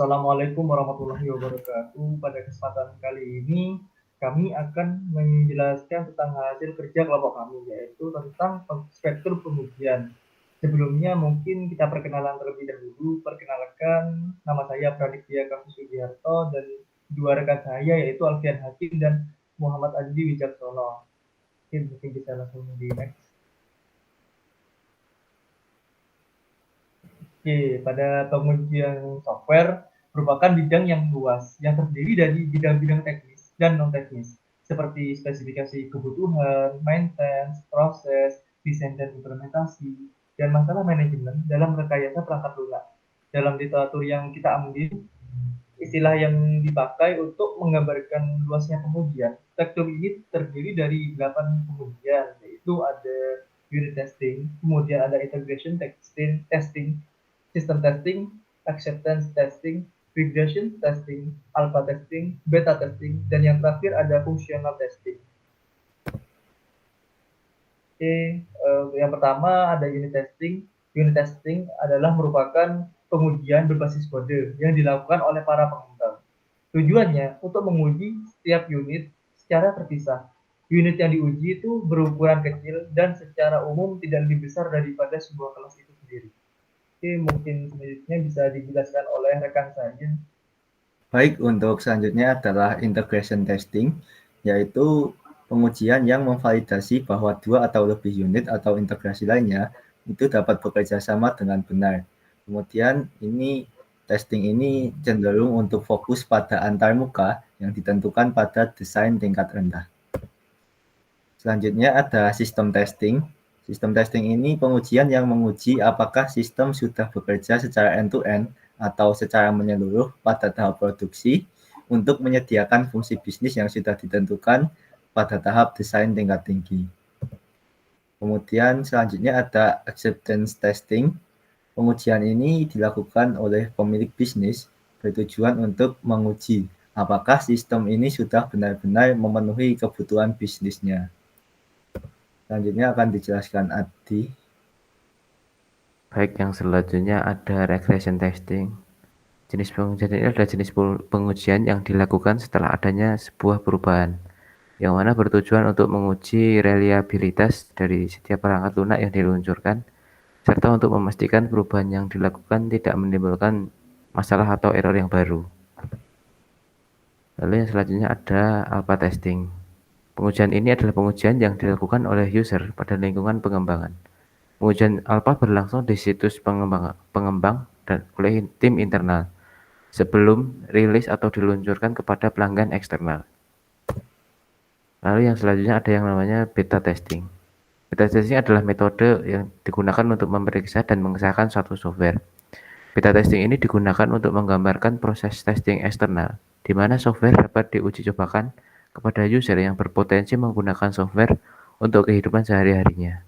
Assalamualaikum warahmatullahi wabarakatuh. Pada kesempatan kali ini, kami akan menjelaskan tentang hasil kerja kelompok kami, yaitu tentang spektur pengujian. Sebelumnya mungkin kita perkenalan terlebih dahulu. Perkenalkan, nama saya Praditya Kami Sugiharto dan dua rekan saya yaitu Alfian Hakim dan Muhammad Andi Wijaksono. Mungkin bisa langsung di next. Oke, pada pengujian software merupakan bidang yang luas, yang terdiri dari bidang-bidang teknis dan non-teknis, seperti spesifikasi kebutuhan, maintenance, proses, desain dan implementasi, dan masalah manajemen dalam rekayasa perangkat lunak. Dalam literatur yang kita ambil, istilah yang dipakai untuk menggambarkan luasnya pengujian. Spektur ini terdiri dari 8 pengujian, yaitu ada unit testing, kemudian ada integration testing, system testing, acceptance testing, regression testing, alpha testing, beta testing, dan yang terakhir ada functional testing. Oke, yang pertama ada unit testing. Unit testing adalah merupakan pengujian berbasis kode yang dilakukan oleh para pengembang. Tujuannya untuk menguji setiap unit secara terpisah. Unit yang diuji itu berukuran kecil dan secara umum tidak lebih besar daripada sebuah kelas itu sendiri. Oke, mungkin selanjutnya bisa dijelaskan oleh rekan saya. Baik, untuk selanjutnya adalah integration testing, yaitu pengujian yang memvalidasi bahwa dua atau lebih unit atau integrasi lainnya itu dapat bekerja sama dengan benar. Kemudian testing ini cenderung untuk fokus pada antarmuka yang ditentukan pada desain tingkat rendah. Selanjutnya ada sistem testing. Sistem testing ini pengujian yang menguji apakah sistem sudah bekerja secara end-to-end atau secara menyeluruh pada tahap produksi untuk menyediakan fungsi bisnis yang sudah ditentukan pada tahap desain tingkat tinggi. Kemudian selanjutnya ada acceptance testing. Pengujian ini dilakukan oleh pemilik bisnis bertujuan untuk menguji apakah sistem ini sudah benar-benar memenuhi kebutuhan bisnisnya. Selanjutnya akan dijelaskan Adi. Baik, yang selanjutnya ada regression testing. Jenis pengujian ini adalah jenis pengujian yang dilakukan setelah adanya sebuah perubahan, yang mana bertujuan untuk menguji reliabilitas dari setiap perangkat lunak yang diluncurkan, serta untuk memastikan perubahan yang dilakukan tidak menimbulkan masalah atau error yang baru. Lalu yang selanjutnya ada alpha testing. Pengujian ini adalah pengujian yang dilakukan oleh user pada lingkungan pengembangan. Pengujian alpha berlangsung di situs pengembang dan oleh tim internal sebelum rilis atau diluncurkan kepada pelanggan eksternal. Lalu yang selanjutnya ada yang namanya beta testing. Beta testing adalah metode yang digunakan untuk memeriksa dan mengesahkan suatu software. Beta testing ini digunakan untuk menggambarkan proses testing eksternal, di mana software dapat diuji cobakan kepada user yang berpotensi menggunakan software untuk kehidupan sehari-harinya.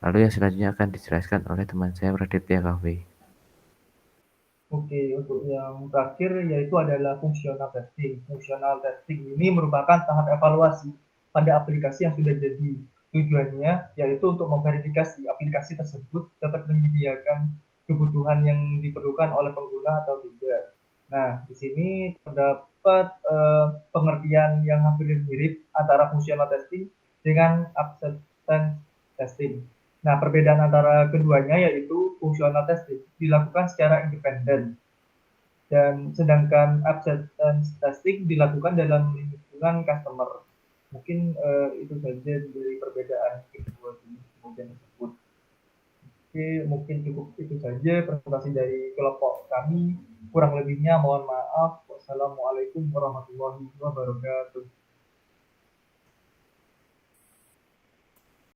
Lalu yang selanjutnya akan dijelaskan oleh teman saya Praditya Kahvi. Oke, untuk yang terakhir yaitu adalah functional testing. Functional testing ini merupakan tahap evaluasi pada aplikasi yang sudah jadi. Tujuannya yaitu untuk memverifikasi aplikasi tersebut dapat menyediakan kebutuhan yang diperlukan oleh pengguna atau tidak. Nah, di sini terdapat pengertian yang hampir mirip antara functional testing dengan acceptance testing. Nah, perbedaan antara keduanya yaitu functional testing dilakukan secara independen dan sedangkan acceptance testing dilakukan dalam lingkungan customer. Mungkin itu saja dari perbedaan kedua kemudian tersebut. Oke, mungkin cukup itu saja presentasi dari kelompok kami. Kurang lebihnya mohon maaf. Wassalamualaikum warahmatullahi wabarakatuh.